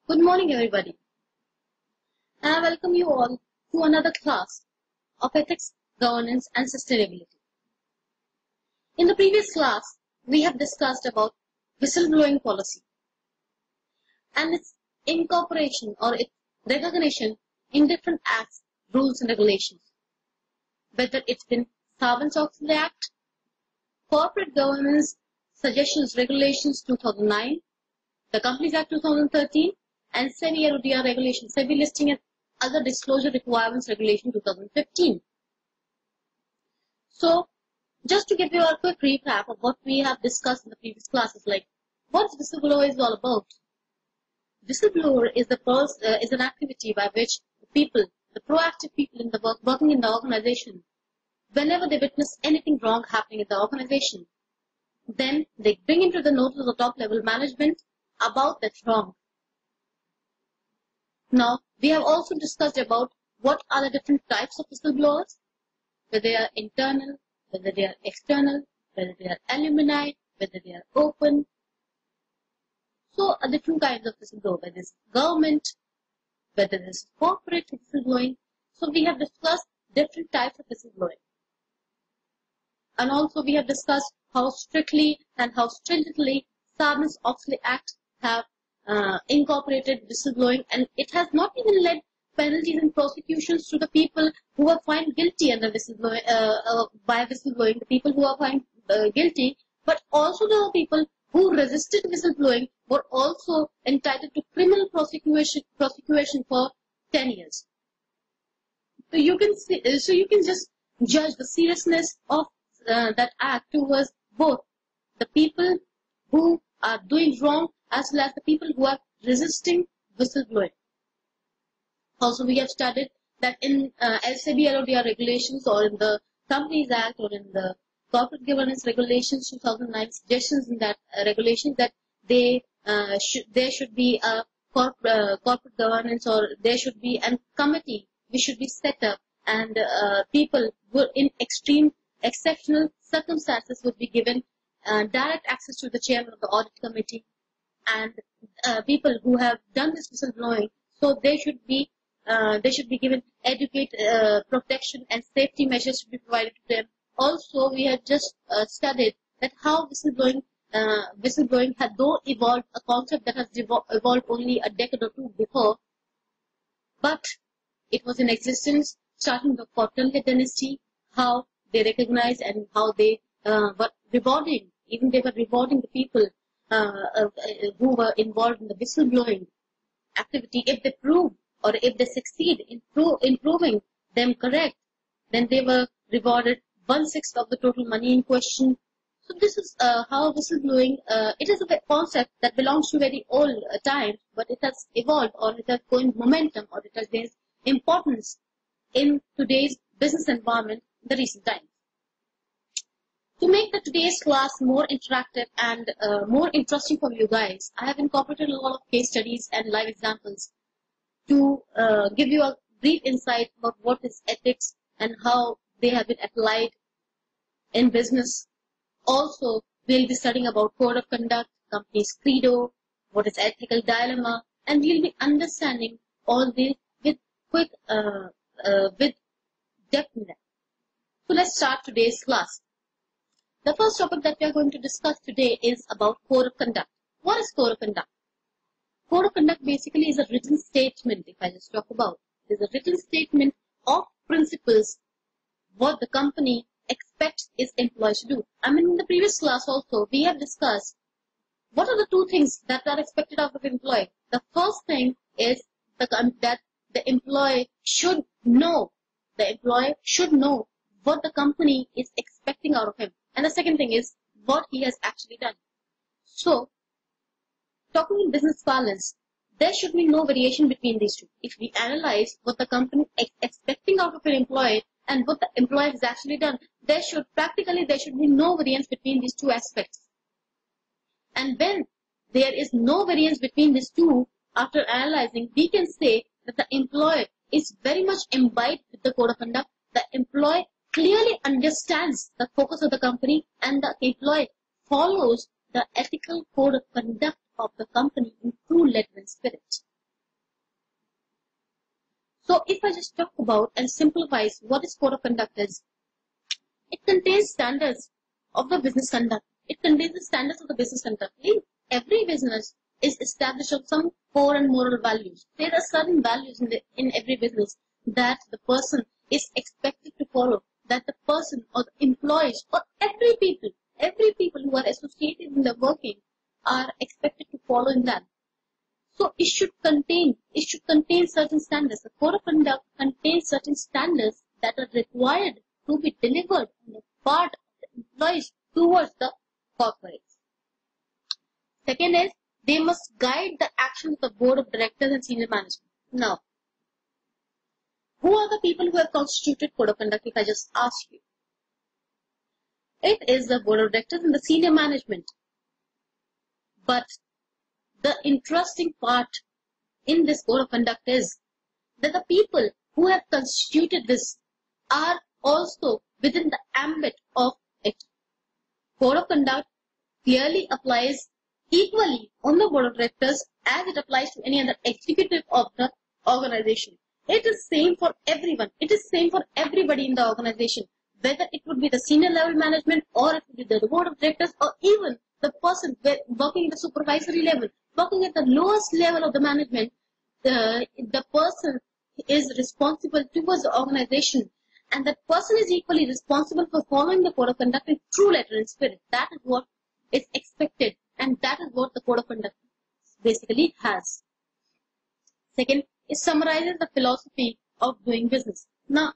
Good morning, everybody. And I welcome you all to another class of Ethics, Governance and Sustainability. In the previous class, we have discussed about whistleblowing policy and its incorporation or its recognition in different acts, rules and regulations. Whether it's been Sarbanes-Oxley Act, Corporate Governance Suggestions Regulations 2009, the Companies Act 2013, and SEBI Regulation, SEBI Listing and Other Disclosure Requirements Regulation 2015. So, just to give you a quick recap of what we have discussed in the previous classes, like what whistleblower is all about. Whistleblower is an activity by which the people, the proactive people in the working in the organization, whenever they witness anything wrong happening in the organization, then they bring into the notice of the top level management about that wrong. Now, we have also discussed about what are the different types of whistleblowers, whether they are internal, whether they are external, whether they are alumni, whether they are open. So, different kinds of whistleblower, whether it's government, whether it's corporate whistleblowing. So, we have discussed different types of whistleblowing. And also, we have discussed how strictly and how stringently Sarbanes-Oxley Act have incorporated whistleblowing, and it has not even led penalties and prosecutions to the people who are found guilty under whistleblowing, by whistleblowing, the people who are found guilty, but also the people who resisted whistleblowing were also entitled to criminal prosecution for 10 years. So you can just judge the seriousness of that act towards both the people who are doing wrong as well as the people who are resisting whistleblowing. Also, we have studied that in SEBI regulations or in the Companies Act or in the Corporate Governance Regulations 2009 suggestions in that regulations that there should be a corporate governance, or there should be a committee which should be set up, and people who in exceptional circumstances would be given direct access to the chairman of the audit committee, and people who have done this whistleblowing, so they should be given adequate protection and safety measures should be provided to them. Also, we have just studied that how whistleblowing had though evolved a concept that has evolved only a decade or two before, but it was in existence starting the Kaushik dynasty, how they recognized and how they were rewarding, even they were rewarding the people who were involved in the whistleblowing activity. If they prove or if they succeed in proving them correct, then they were rewarded 1/6 of the total money in question. So this is how whistleblowing, it is a concept that belongs to very old times, but it has evolved, or it has gained momentum, or it has gained importance in today's business environment in the recent times. To make today's class more interactive and more interesting for you guys, I have incorporated a lot of case studies and live examples to give you a brief insight about what is ethics and how they have been applied in business. Also, we'll be studying about code of conduct, company's credo, what is ethical dilemma, and we'll be understanding all this with depth in that. So let's start today's class. The first topic that we are going to discuss today is about code of conduct. What is code of conduct? Code of conduct basically is a written statement, if I just talk about. It is a written statement of principles, what the company expects its employees to do. I mean, in the previous class also, we have discussed what are the two things that are expected of an employee. The first thing is that the employee should know. The employee should know what the company is expecting out of him. And the second thing is what he has actually done. So, talking in business parlance, there should be no variation between these two. If we analyze what the company is expecting out of an employee and what the employee has actually done, there should be no variance between these two aspects. And when there is no variance between these two, after analyzing, we can say that the employee is very much imbibed with the code of conduct. The employee clearly understands the focus of the company, and the employee follows the ethical code of conduct of the company in true letter and spirit. So if I just talk about and simplifies what is code of conduct is, it contains standards of the business conduct. It contains the standards of the business conduct. Every business is established on some core and moral values. There are certain values in every business that the person is expected to follow, that the person or the employees or every people who are associated in the working are expected to follow in that. So it should contain certain standards. The code of conduct contains certain standards that are required to be delivered on the part of the employees towards the corporates. Second is, they must guide the actions of the board of directors and senior management. Now, who are the people who have constituted code of conduct, if I just ask you? It is the board of directors and the senior management. But the interesting part in this code of conduct is that the people who have constituted this are also within the ambit of it. Code of conduct clearly applies equally on the board of directors as it applies to any other executive of the organization. It is same for everyone. It is same for everybody in the organization, whether it would be the senior level management or it would be the board of directors or even the person working at the supervisory level, working at the lowest level of the management. The person is responsible towards the organization, and that person is equally responsible for following the code of conduct in true letter and spirit. That is what is expected, and that is what the code of conduct basically has. Second, it summarizes the philosophy of doing business. Now,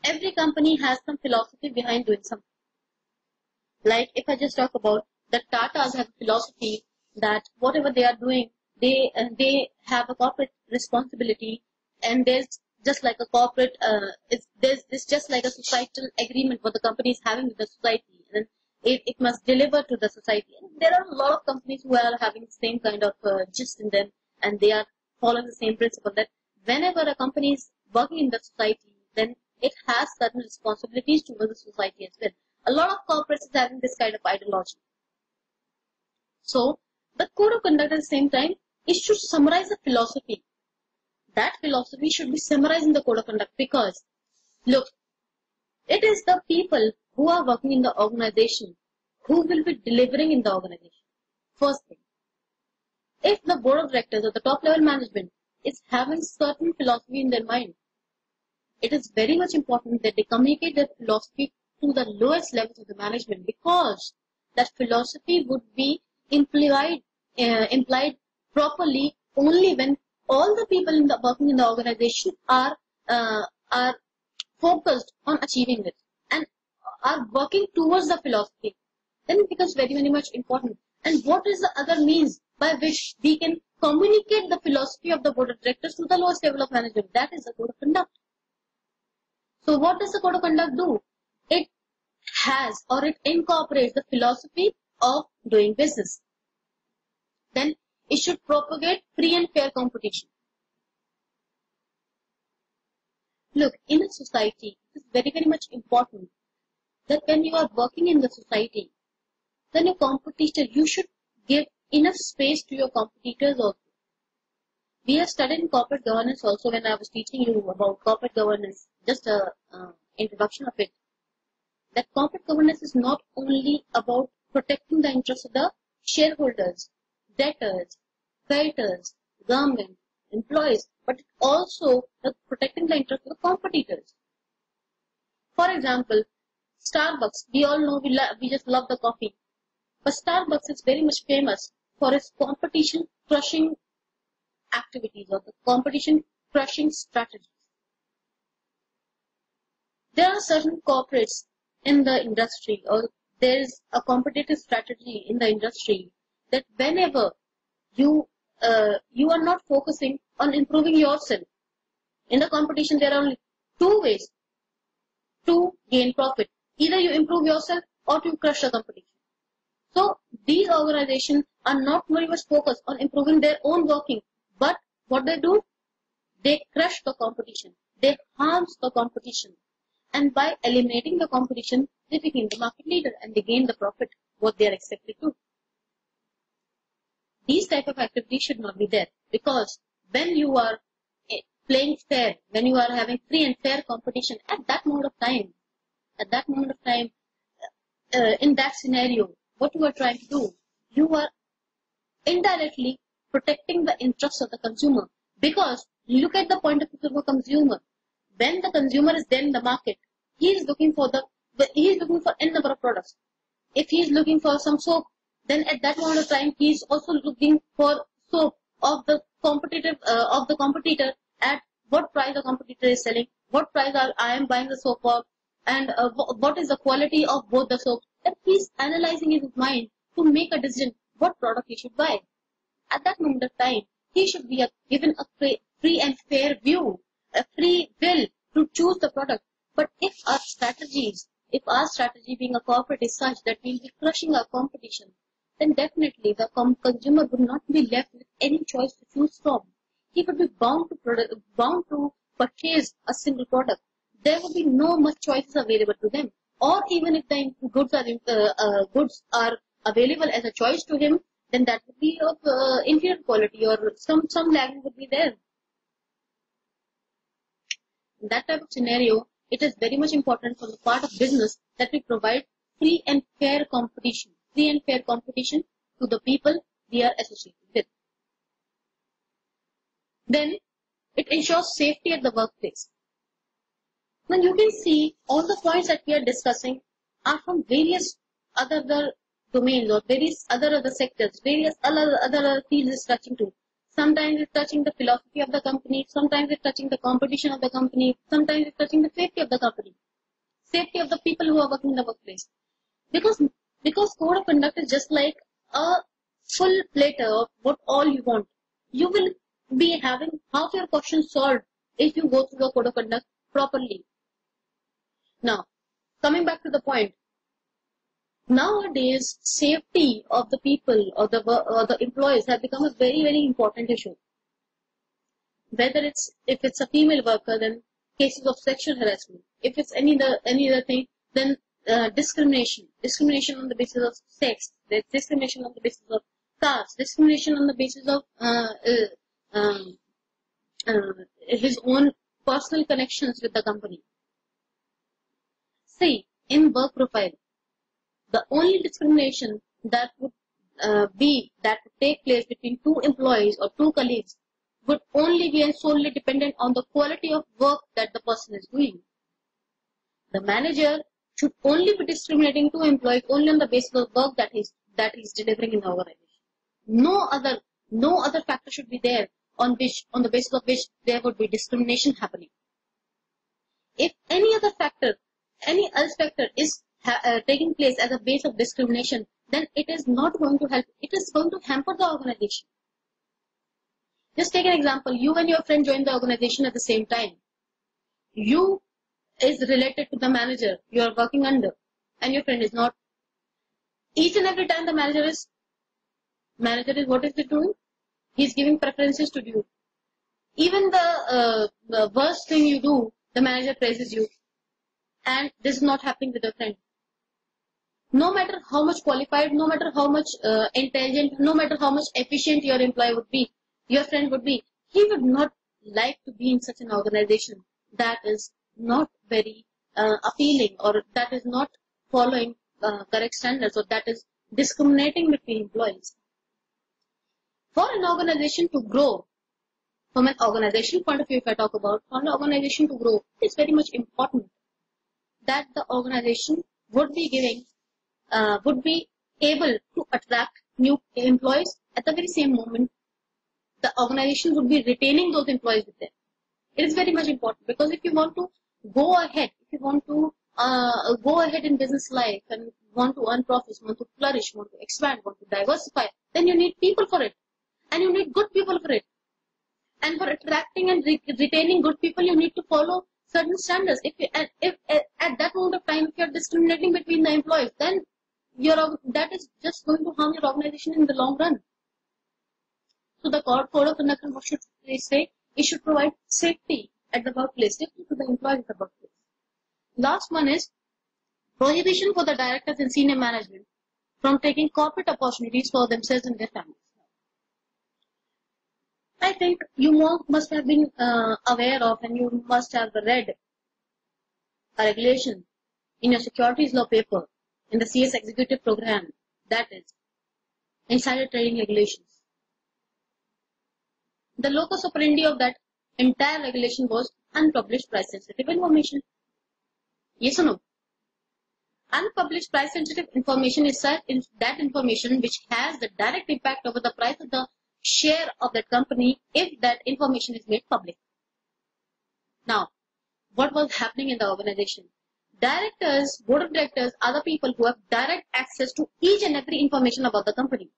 every company has some philosophy behind doing something. Like if I just talk about the Tatas have a philosophy that whatever they are doing, they have a corporate responsibility, and there's just like a corporate, there's just like a societal agreement what the company is having with the society, and it must deliver to the society. And there are a lot of companies who are having the same kind of gist in them, and they are following the same principle that whenever a company is working in the society, then it has certain responsibilities towards the society as well. A lot of corporates is having this kind of ideology. So, the code of conduct at the same time, it should summarize the philosophy. That philosophy should be summarized in the code of conduct because, look, it is the people who are working in the organization who will be delivering in the organization. First thing, if the board of directors or the top level management is having certain philosophy in their mind, it is very much important that they communicate that philosophy to the lowest levels of the management, because that philosophy would be implied properly only when all the people working in the organization are focused on achieving it and are working towards the philosophy. Then it becomes very, very much important. And what is the other means by which we can communicate the philosophy of the board of directors to the lowest level of management? That is the code of conduct. So what does the code of conduct do? It has or it incorporates the philosophy of doing business. Then it should propagate free and fair competition. Look, in a society, it is very, very much important that when you are working in the society, then your competitor, you should give enough space to your competitors also. We have studied in corporate governance also when I was teaching you about corporate governance, just a introduction of it. That corporate governance is not only about protecting the interests of the shareholders, debtors, creditors, government, employees, but also protecting the interests of the competitors. For example, Starbucks, we all know we just love the coffee, but Starbucks is very much famous for its competition crushing activities or the competition crushing strategies. There are certain corporates in the industry, or there is a competitive strategy in the industry that whenever you are not focusing on improving yourself. In the competition, there are only two ways to gain profit. Either you improve yourself or to crush the competition. So these organizations are not very much focused on improving their own working, but what they do, they crush the competition. They harm the competition. And by eliminating the competition, they become the market leader and they gain the profit, what they are expected to. These type of activities should not be there, because when you are playing fair, when you are having free and fair competition, at that moment of time, in that scenario, what you are trying to do, you are indirectly protecting the interests of the consumer. Because look at the point of view of the consumer. When the consumer is there in the market, he is looking for n number of products. If he is looking for some soap, then at that moment of time he is also looking for soap of the competitor, at what price the competitor is selling, what price I am buying the soap for, and what is the quality of both the soaps. And he is analyzing in his mind to make a decision what product he should buy. At that moment of time, he should be given a free and fair view, a free will to choose the product. But if our strategy being a corporate is such that we will be crushing our competition, then definitely the consumer would not be left with any choice to choose from. He would be bound to purchase a single product. There would be no much choices available to them. Or even if the goods are available as a choice to him, then that would be of inferior quality, or some lagging would be there. In that type of scenario, it is very much important for the part of business that we provide free and fair competition to the people we are associated with. Then it ensures safety at the workplace. Now you can see all the points that we are discussing are from various other domains or various other sectors, various other fields is touching to. Sometimes it's touching the philosophy of the company, sometimes it's touching the competition of the company, sometimes it's touching the safety of the company, safety of the people who are working in the workplace. Because code of conduct is just like a full platter of what all you want. You will be having half your questions solved if you go through the code of conduct properly. Now, coming back to the point, nowadays safety of the people or the employees have become a very, very important issue. Whether if it's a female worker, then cases of sexual harassment. If it's any other thing, then discrimination on the basis of sex, there's discrimination on the basis of caste, discrimination on the basis of his own personal connections with the company. See, in work profile, the only discrimination that would take place between two employees or two colleagues would only be and solely dependent on the quality of work that the person is doing. The manager should only be discriminating two employees only on the basis of work that he's delivering in the organization. No other factor should be there on the basis of which there would be discrimination happening. If any else factor is taking place as a base of discrimination, then it is not going to help. It is going to hamper the organization. Just take an example. You and your friend join the organization at the same time. You is related to the manager you are working under, and your friend is not. Each and every time the manager is what is he doing? He is giving preferences to you. Even the worst thing you do, the manager praises you. And this is not happening with your friend. No matter how much qualified, no matter how much intelligent, no matter how much efficient your employee would be, your friend would be, he would not like to be in such an organization that is not very appealing, or that is not following correct standards, or that is discriminating between employees. For an organization to grow, from an organization point of view, if I talk about, for an organization to grow, it's very much important that the organization would be able to attract new employees at the very same moment. The organization would be retaining those employees with them. It is very much important, because if you want to go ahead, in business life and want to earn profits, want to flourish, want to expand, want to diversify, then you need people for it. And you need good people for it. And for attracting and retaining good people, you need to follow certain standards. If at that moment of time, if you are discriminating between the employees, then that is just going to harm your organization in the long run. So the code of conduct, what should they say? It should provide safety at the workplace, safety to the employees at the workplace. Last one is prohibition for the directors and senior management from taking corporate opportunities for themselves and their families. Right? think you must have been aware of, and you must have read a regulation in your securities law paper in the CS executive program, that is insider trading regulations. The locus operandi of that entire regulation was unpublished price sensitive information. Yes or no? Unpublished price sensitive information is that information which has the direct impact over the price of the share of that company if that information is made public. Now, what was happening in the organization? Directors, board of directors are the people who have direct access to each and every information about the company.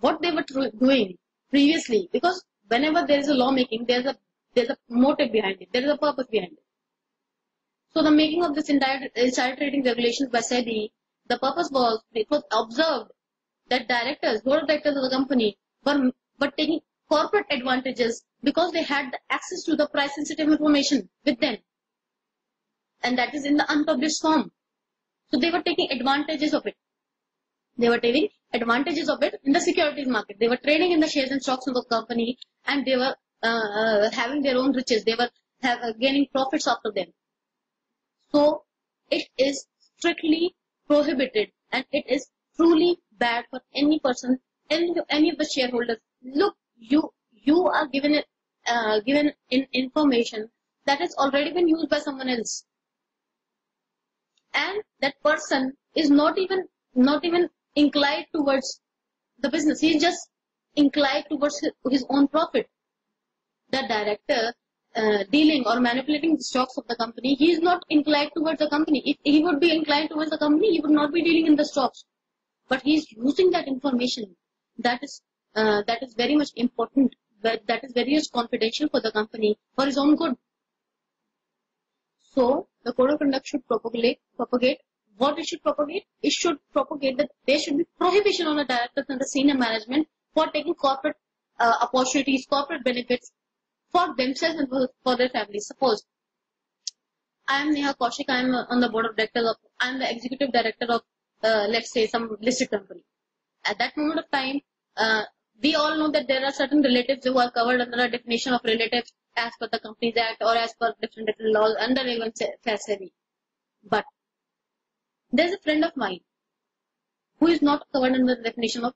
What they were doing previously, because whenever there is a lawmaking, there's a motive behind it, there is a purpose behind it. So the making of this entire insider trading regulations by SEBI, the purpose was, it was observed that directors, board of directors of the company were taking corporate advantages because they had the access to the price sensitive information with them. And that is in the unpublished form. So they were taking advantages of it. They were taking advantages of it in the securities market. They were trading in the shares and stocks of the company, and they were having their own riches. They were gaining profits after them. So it is strictly prohibited, and it is truly bad for any person, any of the shareholders. Look, you are given information that has already been used by someone else, and that person is not even inclined towards the business. He is just inclined towards his own profit. The director dealing or manipulating the stocks of the company, he is not inclined towards the company. If he would be inclined towards the company, he would not be dealing in the stocks. But he is using that information that is very much important, that is very much confidential for the company, for his own good. So the code of conduct should propagate what it should propagate. It should propagate that there should be prohibition on the directors and the senior management for taking corporate opportunities, corporate benefits for themselves and for their families. Suppose I am Neha Kaushik, I am on the board of directors I am the executive director of let's say some listed company. At that moment of time, we all know that there are certain relatives who are covered under a definition of relatives as per the Companies Act or as per different laws under even SEBI. But there is a friend of mine who is not covered under the definition of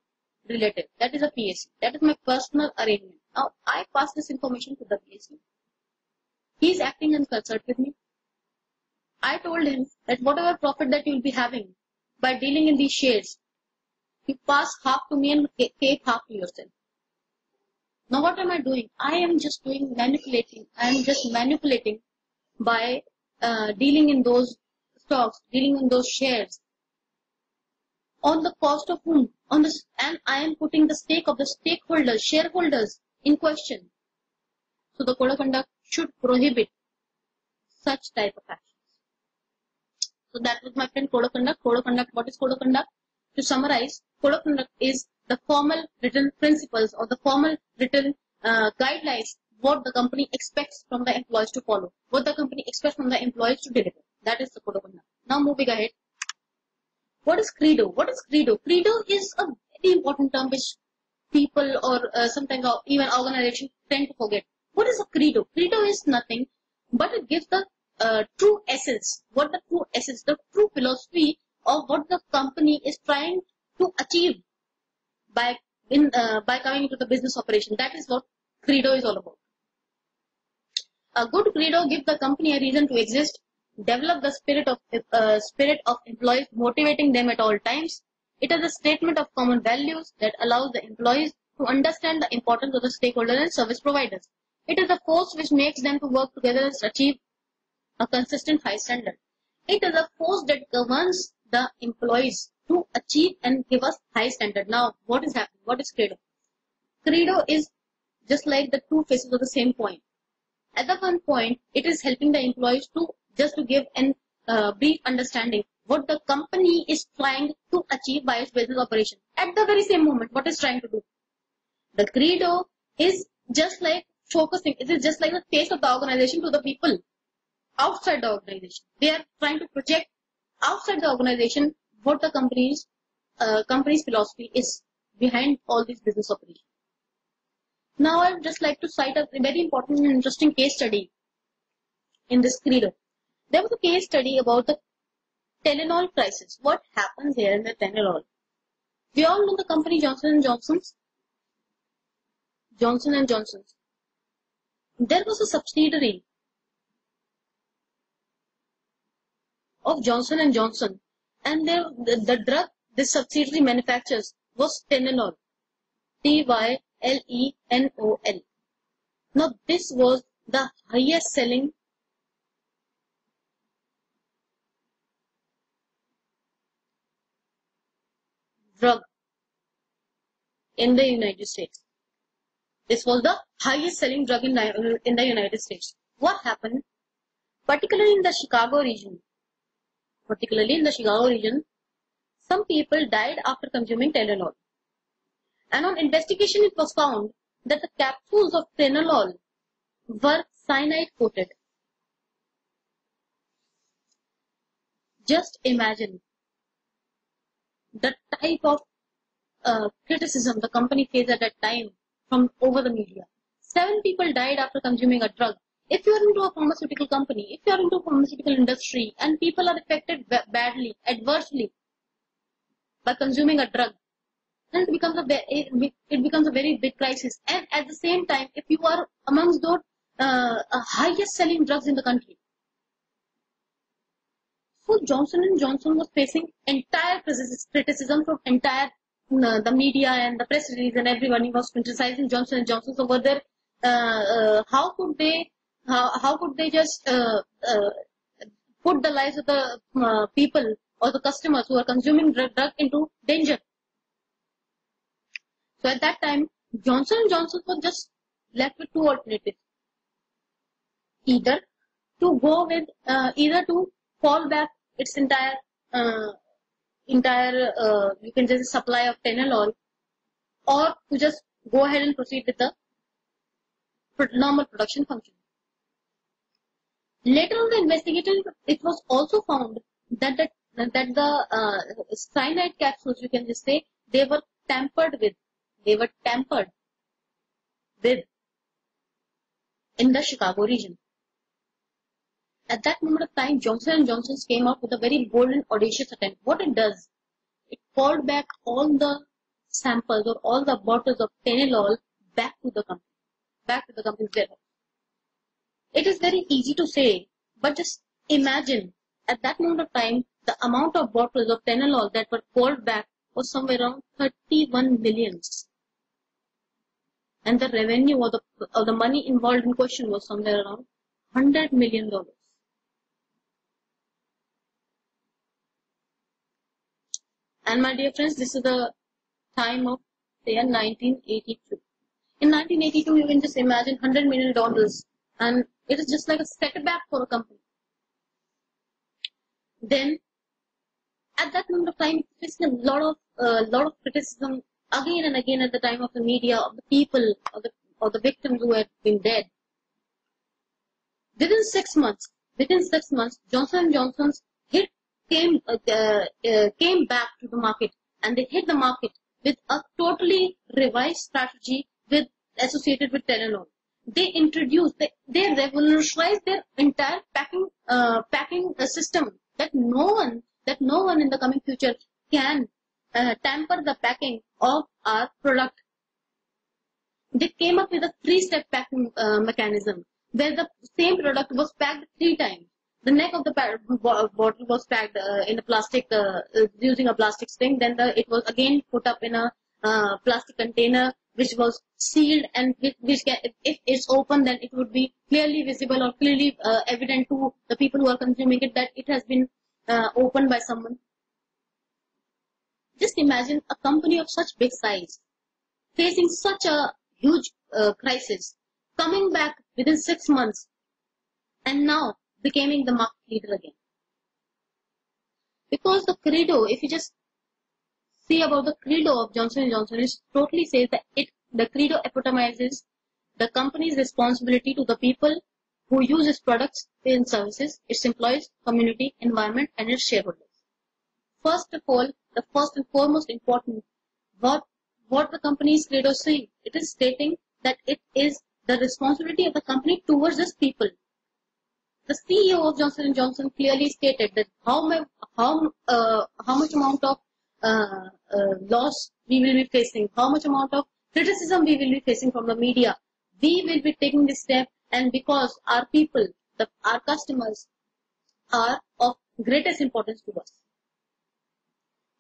relative. That is a PSC. That is my personal arrangement. Now, I pass this information to the PSC. He is acting in concert with me. I told him that whatever profit that you will be having by dealing in these shares, you pass half to me and take half to yourself. Now, what am I doing? I am just manipulating. I am just manipulating by dealing in those stocks, dealing in those shares. On the cost of whom? And I am putting the stake of the stakeholders, shareholders in question. So the code of conduct should prohibit such type of actions. So that was my friend code of conduct. Code of conduct, what is code of conduct? To summarize, code of conduct is the formal written principles or the formal written guidelines what the company expects from the employees to follow, what the company expects from the employees to deliver. That is the code of conduct. Now moving ahead. What is credo? What is credo? Credo is a very important term which people or sometimes even organizations tend to forget. What is a credo? Credo is nothing but it gives the true essence. What the true essence, the true philosophy of what the company is trying to achieve by coming into the business operation. That is what credo is all about. A good credo gives the company a reason to exist, develop the spirit of employees, motivating them at all times. It is a statement of common values that allows the employees to understand the importance of the stakeholders and service providers. It is a force which makes them to work together and achieve a consistent high standard. It is a force that governs the employees to achieve and give us high standard. Now, what is happening? What is credo? Credo is just like the two faces of the same coin. At the one point, it is helping the employees to give an brief understanding what the company is trying to achieve by its business operation. At the very same moment, what is trying to do? The credo is just like focusing. It is just like the face of the organization to the people outside the organization. They are trying to project outside the organization what the company's philosophy is behind all these business operations. Now I would just like to cite a very important and interesting case study in this credo. There was a case study about the Tylenol crisis. What happens here in the Tylenol? We all know the company Johnson & Johnson's. Johnson & Johnson's. There was a subsidiary of Johnson & Johnson, and the drug this subsidiary manufactures was Tylenol. Tylenol. Now this was the highest selling drug in the United States. This was the highest selling drug in the United States. What happened? Particularly in the Chicago region, some people died after consuming Tylenol. And on investigation, it was found that the capsules of Tylenol were cyanide coated. Just imagine the type of criticism the company faced at that time from over the media. 7 people died after consuming a drug. If you are into a pharmaceutical company, if you are into a pharmaceutical industry, and people are affected badly, adversely by consuming a drug, then it becomes a very big crisis. And at the same time, if you are amongst those highest selling drugs in the country, so Johnson & Johnson was facing entire criticism from entire the media and the press release, and everyone was criticizing Johnson & Johnson over there. How could they just put the lives of the people or the customers who are consuming drug into danger? So at that time, Johnson & Johnson was just left with 2 alternatives: either to fall back its entire you can just supply of Tylenol, or to just go ahead and proceed with the normal production function. Later on the investigation, it was also found that the cyanide capsules, you can just say, they were tampered with in the Chicago region. At that moment of time, Johnson & Johnson came up with a very bold and audacious attempt. What it does, it called back all the samples or all the bottles of Tylenol back to the company's warehouse. It is very easy to say, but just imagine at that moment of time, the amount of bottles of Tylenol that were called back was somewhere around 31 million. And the revenue or the money involved in question was somewhere around $100 million. And my dear friends, this is the time of the year 1982. In 1982, you can just imagine $100 million, and it is just like a setback for a company. Then, at that moment of time, it faced a lot of criticism again and again at the time of the media, of the people, of the victims who had been dead. Within 6 months, Johnson & Johnson's hit came back to the market, and they hit the market with a totally revised strategy associated with Tylenol. They revolutionized their entire packing system, that no one in the coming future can tamper the packing of our product. They came up with a 3-step packing mechanism, where the same product was packed 3 times. The neck of the bottle was packed in a plastic, using a plastic string. Then it was again put up in a plastic container, which was sealed, and which can, if it's open, then it would be clearly visible or clearly evident to the people who are consuming it that it has been opened by someone. Just imagine a company of such big size facing such a huge crisis, coming back within 6 months, and now becoming the market leader again. Because the credo, if you just see about the credo of Johnson & Johnson, it totally says that the credo epitomizes the company's responsibility to the people who use its products and services, its employees, community, environment, and its shareholders. First of all, the first and foremost important, what the company's credo is saying, it is stating that it is the responsibility of the company towards its people. The CEO of Johnson & Johnson clearly stated that how much amount of loss we will be facing, how much amount of criticism we will be facing from the media. We will be taking this step, and because our people, our customers, are of greatest importance to us.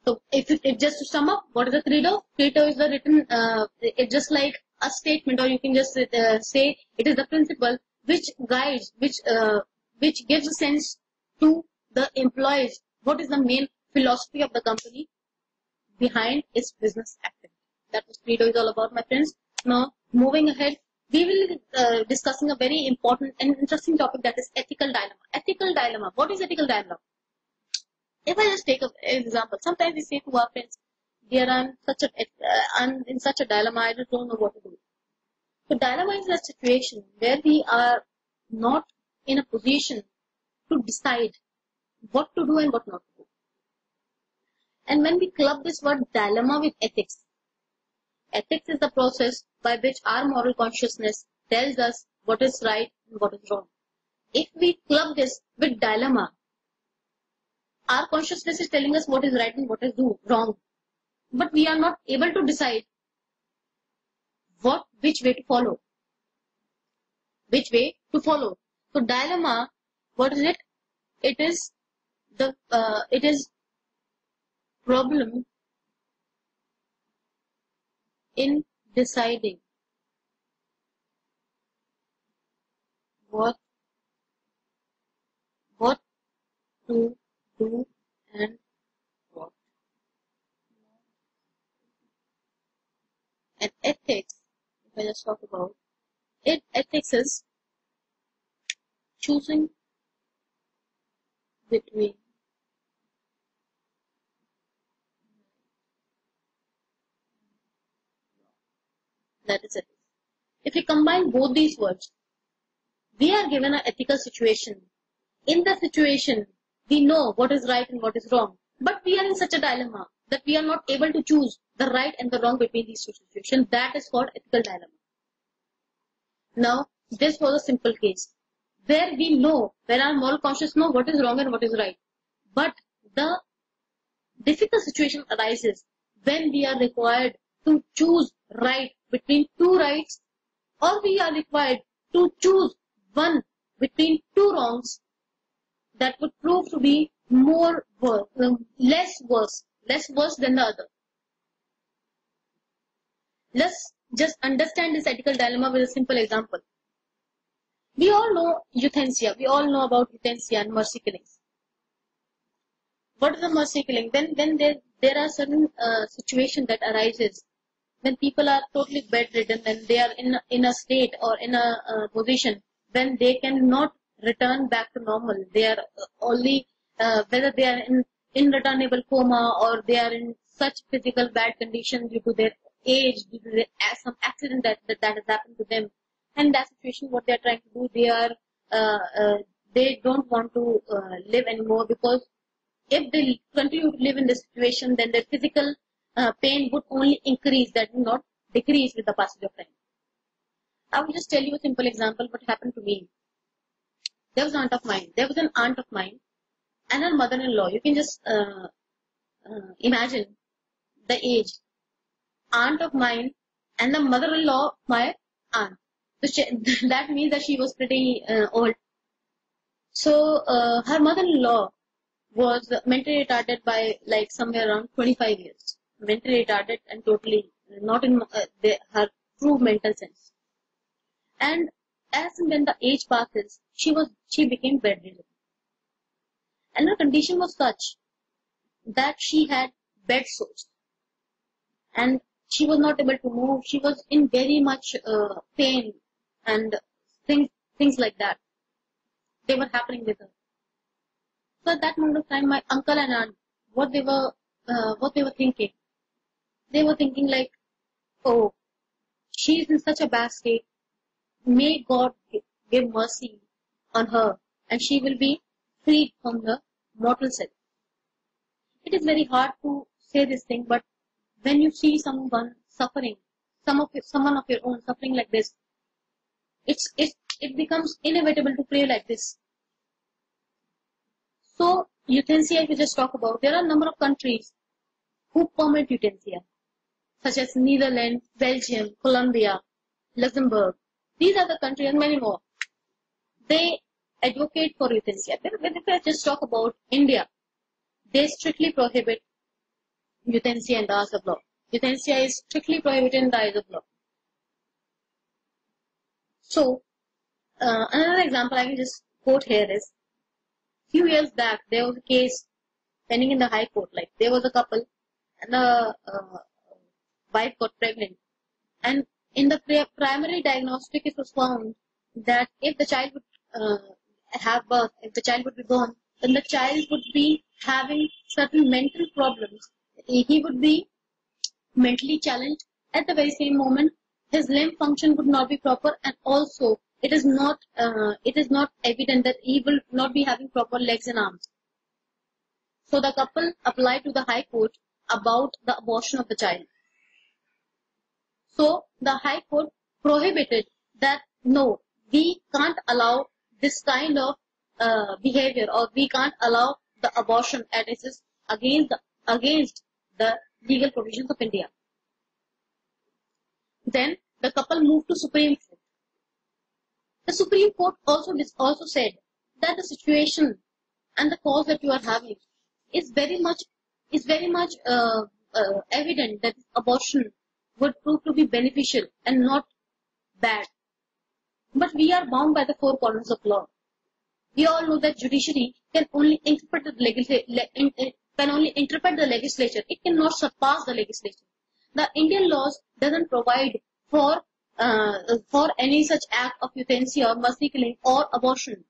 So, if just to sum up, what is the credo? Credo is the written, it's just like a statement, or you can just say it is the principle which guides, which gives a sense to the employees. What is the main philosophy of the company behind its business activity? That was credo is all about, my friends. Now, moving ahead, we will be discussing a very important and interesting topic, that is ethical dilemma. Ethical dilemma. What is ethical dilemma? If I just take an example, sometimes we say to our friends, dear, I'm in such a dilemma, I just don't know what to do. So dilemma is a situation where we are not in a position to decide what to do and what not to do. And when we club this word dilemma with ethics, ethics is the process by which our moral consciousness tells us what is right and what is wrong. If we club this with dilemma, our consciousness is telling us what is right and what is wrong. But we are not able to decide which way to follow. Which way to follow. So dilemma, what is it? It is problem in deciding what to do and what. And ethics, if I just talk about it, ethics is choosing between that is ethics. If we combine both these words, we are given an ethical situation. In the situation, we know what is right and what is wrong. But we are in such a dilemma that we are not able to choose the right and the wrong between these two situations. That is called ethical dilemma. Now, this was a simple case where we know, where our moral conscience know what is wrong and what is right. But the difficult situation arises when we are required to choose right between two rights, or we are required to choose one between two wrongs that would prove to be less worse than the other. Let's just understand this ethical dilemma with a simple example. We all know euthanasia. We all know about euthanasia and mercy killings. What is a mercy killing? When there are certain situations that arises when people are totally bedridden and they are in a state or in a position when they cannot return back to normal. They are only whether they are in irreturnable coma, or they are in such physical bad condition due to their age, due to some accident that has happened to them. And in that situation, what they are trying to do, they don't want to live anymore, because if they continue to live in this situation, then their physical pain would only increase, that would not decrease with the passage of time. I will just tell you a simple example what happened to me. There was an aunt of mine and her mother-in-law. You can just imagine the age. Aunt of mine and the mother-in-law of my aunt. So that means that she was pretty old. So her mother-in-law was mentally retarded by like somewhere around 25 years. Mentally retarded and totally not in her true mental sense. And as and when the age passes, she became bedridden. And her condition was such that she had bed sores. And she was not able to move. She was in very much pain and things like that. They were happening with her. So at that moment of time, my uncle and aunt, what they were thinking, they were thinking like, oh, she is in such a bad state. May God give mercy on her, and she will be freed from the mortal self. It is very hard to say this thing, but when you see someone suffering someone of your own suffering like this, it becomes inevitable to pray like this. So euthanasia, if we just talk about, there are a number of countries who permit euthanasia, such as Netherlands, Belgium, Colombia, Luxembourg. These are the countries and many more. They advocate for euthanasia. If I just talk about India, they strictly prohibit euthanasia in the eyes of law. Euthanasia is strictly prohibited in the eyes of law. So, another example I can just quote here is, few years back, there was a case pending in the High Court. Like, there was a couple, and the wife got pregnant. And in the primary diagnostic, it was found that if the child would have birth, if the child would be born, then the child would be having certain mental problems. He would be mentally challenged. At the very same moment, his limb function would not be proper, and also it is not evident that he will not be having proper legs and arms. So the couple applied to the High Court about the abortion of the child. So the High Court prohibited that, no, we can't allow this kind of behavior, or we can't allow the abortion, and it is against the legal provisions of India. Then the couple moved to Supreme Court. The Supreme Court also said that the situation and the cause that you are having is very much evident that abortion would prove to be beneficial and not bad. But we are bound by the four corners of law. We all know that judiciary can only interpret the legislature. It cannot surpass the legislature. The Indian laws doesn't provide for any such act of euthanasia or mercy killing or abortion.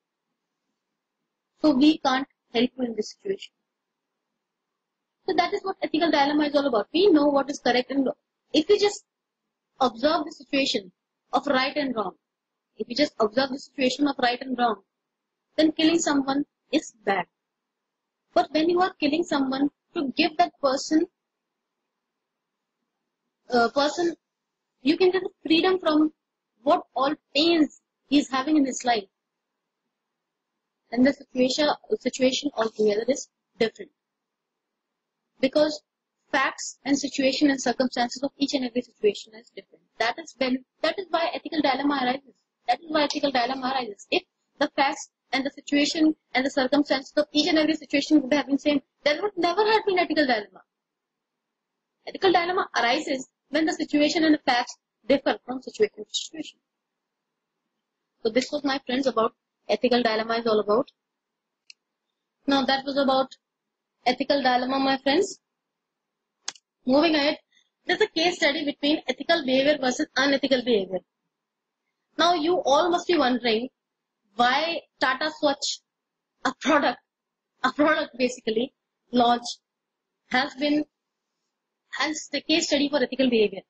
So we can't help you in this situation. So that is what ethical dilemma is all about. We know what is correct and wrong. If we just observe the situation of right and wrong, then killing someone is bad. But when you are killing someone to give that person, you can get the freedom from what all pains he is having in his life, then the situation altogether is different. Because facts and situation and circumstances of each and every situation is different. That is why ethical dilemma arises. If the facts and the situation and the circumstances of each and every situation would have been same, there would never have been ethical dilemma. Ethical dilemma arises when the situation and the facts differ from situation to situation. So this was, my friends, about ethical dilemma is all about. Now that was about ethical dilemma, my friends. Moving ahead, there's a case study between ethical behavior versus unethical behavior. Now you all must be wondering why Tata Swatch, a product basically launched, has the case study for ethical behavior.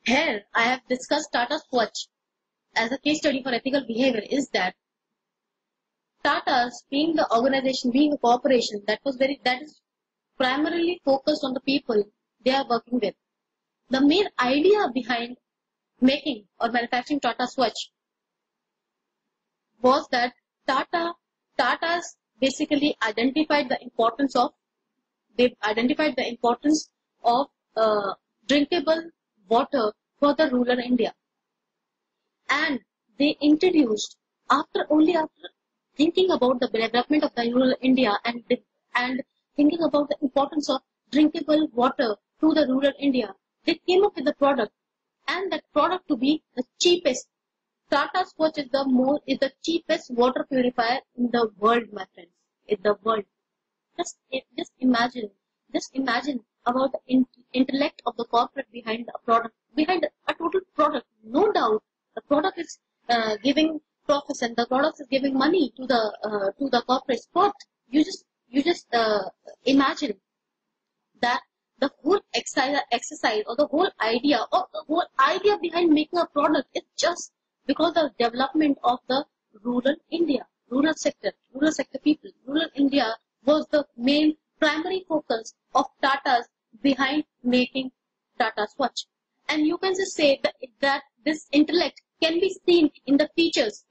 Here I have discussed Tata Swatch as a case study for ethical behavior is that Tata's, being the organization, being a corporation that is primarily focused on the people they are working with. The main idea behind making or manufacturing Tata Swatch was that Tata's basically identified the importance of drinkable water for the rural India, and they introduced after thinking about the development of the rural India and thinking about the importance of drinkable water to the rural India, they came up with the product, and that product to be the cheapest. Tata Swatch is the cheapest water purifier in the world, my friends. In the world. Just imagine about the intellect of the corporate behind a product, behind a total product. No doubt, the product is giving profits and the product is giving money to the corporates. But you just imagine that the whole exercise or the whole idea behind making a product is just because of the development of the rural India, rural sector people. Rural India was the main primary focus of Tata's behind making Tata Swachh. And you can just say that this intellect can be seen in the features,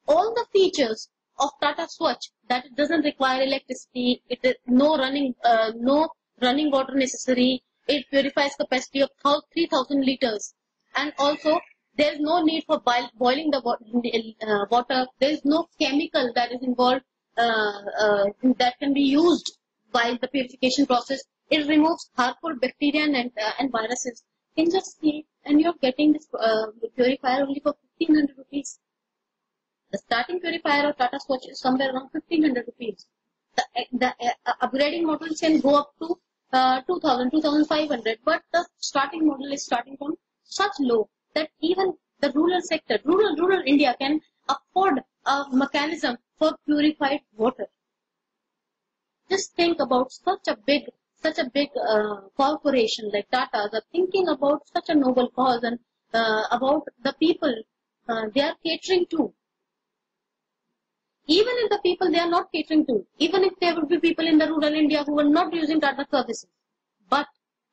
all the features of Tata Swachh, that it doesn't require electricity, it is no running water necessary, it purifies capacity of 3,000 liters, and also there is no need for boiling the water, there is no chemical that is involved that can be used while the purification process. It removes harmful bacteria and viruses. You can just see, and you're getting this purifier only for 1,500 rupees. The starting purifier of Tata Swachh is somewhere around 1,500 rupees. The upgrading models can go up to 2,000, 2,500, but the starting model is starting from such low that even the rural sector, rural India can afford a mechanism for purified water. Just think about such a big corporation like Tata, are thinking about such a noble cause and about the people they are catering to. Even if the people they are not catering to, even if there would be people in the rural India who are not using Tata services, but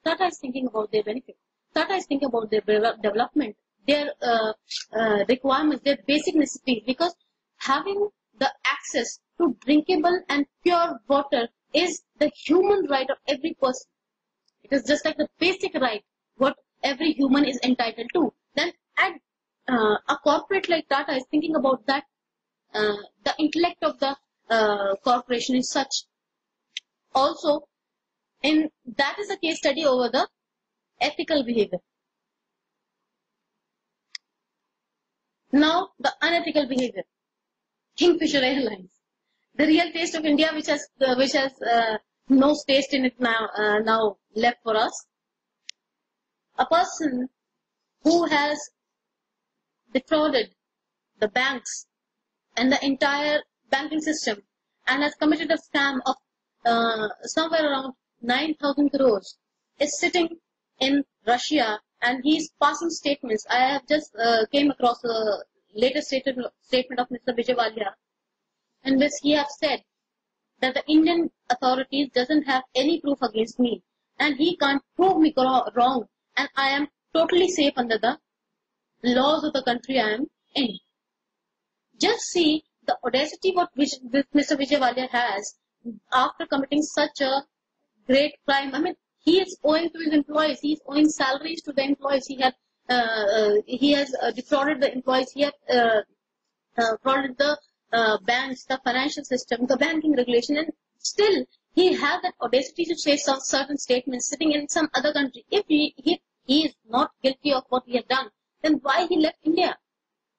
Tata is thinking about their benefit. Tata is thinking about their development, their requirements, their basic necessities, because having the access to drinkable and pure water is the human right of every person. It is just like the basic right what every human is entitled to. Then a corporate like Tata is thinking about that. The intellect of the corporation is such. Also, that is a case study over the ethical behavior. Now, the unethical behavior. Kingfisher Airlines, the real taste of India, which has no taste in it now left for us. A person who has defrauded the banks and the entire banking system and has committed a scam of somewhere around 9,000 crores is sitting in Russia, and he is passing statements. I have just came across the latest statement of Mr. Vijay Walia, in which he has said that the Indian authorities doesn't have any proof against me, and he can't prove me wrong, and I am totally safe under the laws of the country I am in. Just see the audacity what Mr. Vijay Walia has after committing such a great crime. I mean, he is owing to his employees. He is owing salaries to the employees. He has defrauded the employees. He has defrauded the banks, the financial system, the banking regulation, and still he has that audacity to say some certain statements sitting in some other country. If he is not guilty of what he has done, then why he left India?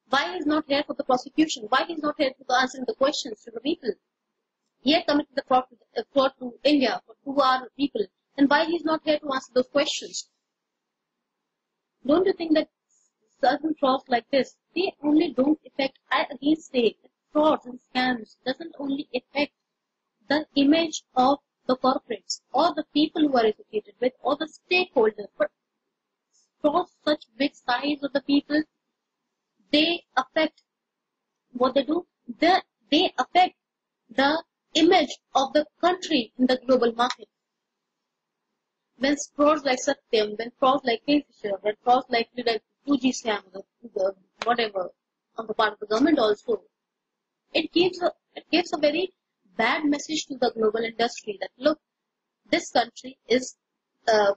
Why he is not here for the prosecution? Why he is not here for answering the questions to the people? He had committed the fraud to India to our people, and why he is not here to answer those questions? Don't you think that certain frauds like this, they only don't affect, I again say, frauds and scams doesn't only affect the image of the corporates or the people who are associated with or the stakeholders, but frauds such big size of the people, they affect what they do. They affect the image of the country in the global market. When frauds like Satyam, when frauds like Kingfisher, when frauds like 2G scam, whatever, on the part of the government also, it gives a very bad message to the global industry that look, this country is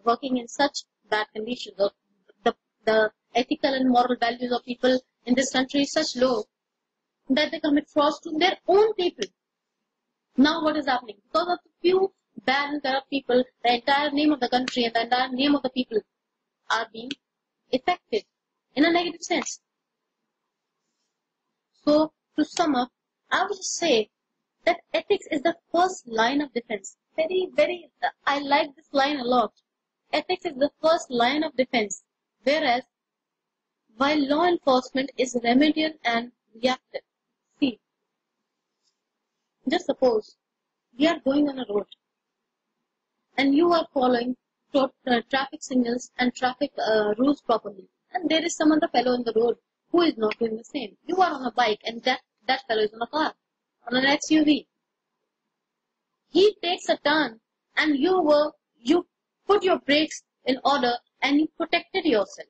working in such bad conditions. The ethical and moral values of people in this country is such low that they commit frauds to their own people. Now what is happening? Because of the few bad and corrupt people, the entire name of the country and the entire name of the people are being affected in a negative sense. So, to sum up, I would say that ethics is the first line of defense. I like this line a lot. Ethics is the first line of defense, whereas while law enforcement is remedial and reactive. See, just suppose we are going on a road and you are following traffic signals and traffic rules properly, and there is some other fellow in the road who is not doing the same. You are on a bike and that fellow is on a car, on an SUV. He takes a turn and you put your brakes in order and you protected yourself.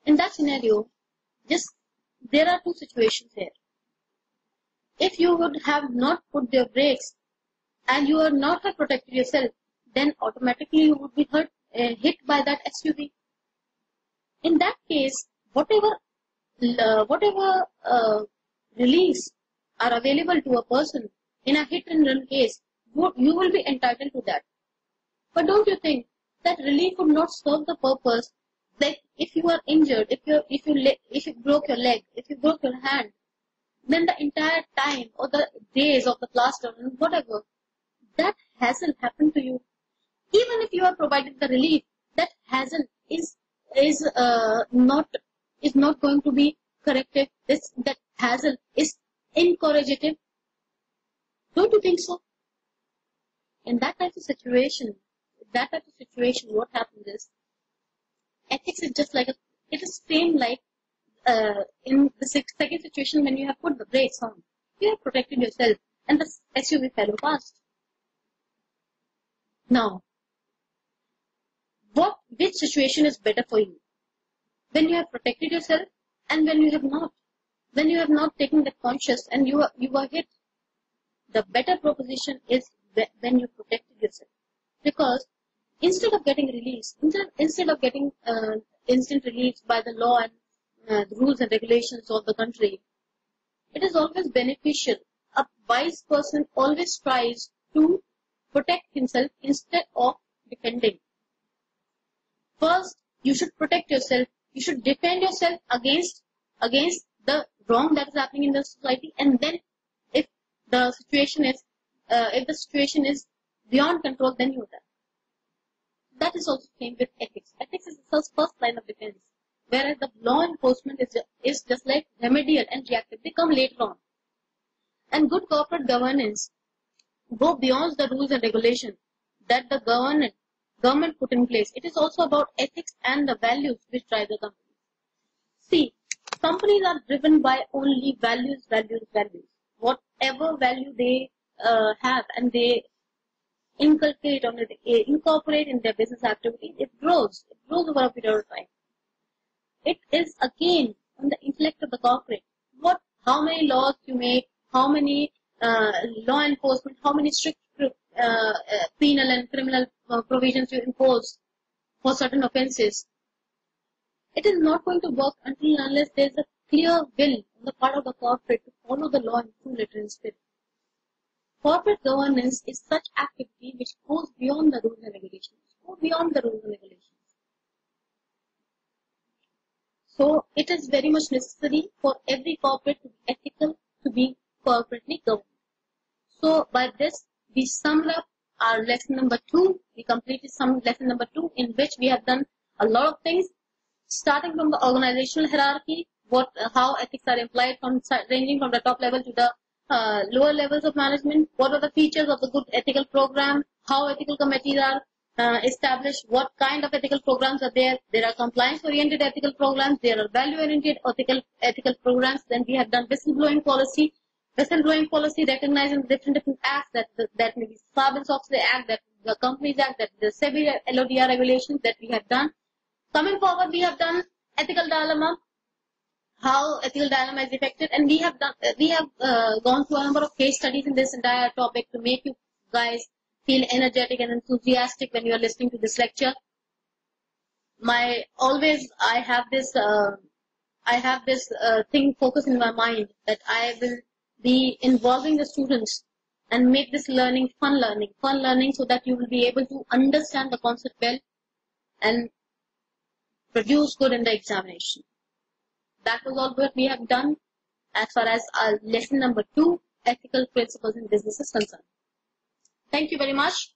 In that scenario, there are two situations here. If you would have not put your brakes and you would not have protected yourself, then automatically you would be hit by that SUV. In that case, whatever reliefs are available to a person in a hit and run case, you will be entitled to that. But don't you think that relief would not serve the purpose? Like if you are injured, if you broke your leg, if you broke your hand, then the entire time or the days of the plaster and whatever, that hassle happened to you. Even if you are provided the relief, that hassle is not going to be corrective. That hassle is incorrigible. Don't you think so? In that type of situation, what happens is, ethics is just like it is same like in the second situation when you have put the brakes on, you have protected yourself, and the SUV fell past. Now, which situation is better for you? When you have protected yourself and when you have not. When you have not taken the conscious and you were hit. The better proposition is when you protected yourself. Because instead of getting released, instead of getting instant release by the law and the rules and regulations of the country, it is always beneficial. A wise person always tries to protect himself instead of defending. First, you should protect yourself. You should defend yourself against the wrong that is happening in the society. And then, if the situation is beyond control, then you attack. That is also same with ethics. Ethics is the first line of defense, whereas the law enforcement is just like remedial and reactive. They come later on. And good corporate governance go beyond the rules and regulations that the government put in place. It is also about ethics and the values which drive the company. See, companies are driven by only values. Whatever value they have and they inculcate or they incorporate in their business activities, it grows. It grows over a period of time. It is again on the intellect of the corporate. How many laws you make, how many law enforcement, how many strict penal and criminal provisions you impose for certain offenses. It is not going to work until unless there is a clear will on the part of the corporate to follow the law in true letter and spirit. Corporate governance is such activity which goes beyond the rules and regulations. So it is very much necessary for every corporate to be ethical, to be corporately governed. So by this, we summed up our lesson number 2. We completed lesson number 2, in which we have done a lot of things, starting from the organizational hierarchy, how ethics are implied, ranging from the top level to the lower levels of management. What are the features of the good ethical program? How ethical committees are established? What kind of ethical programs are there? There are compliance-oriented ethical programs. There are value-oriented ethical programs. Then we have done whistleblowing policy. Whistleblowing policy recognizing different acts that may be Sarbanes-Oxley Act, that the Companies Act, that the SEBI LODR regulations that we have done. Coming forward, we have done ethical dilemma, how ethical dilemma is affected, and we have gone through a number of case studies in this entire topic to make you guys feel energetic and enthusiastic when you are listening to this lecture. I have this thing focused in my mind that I will be involving the students and make this learning fun learning so that you will be able to understand the concept well and produce good in the examination. That was all what we have done as far as our lesson number 2, ethical principles in business, is concerned. Thank you very much.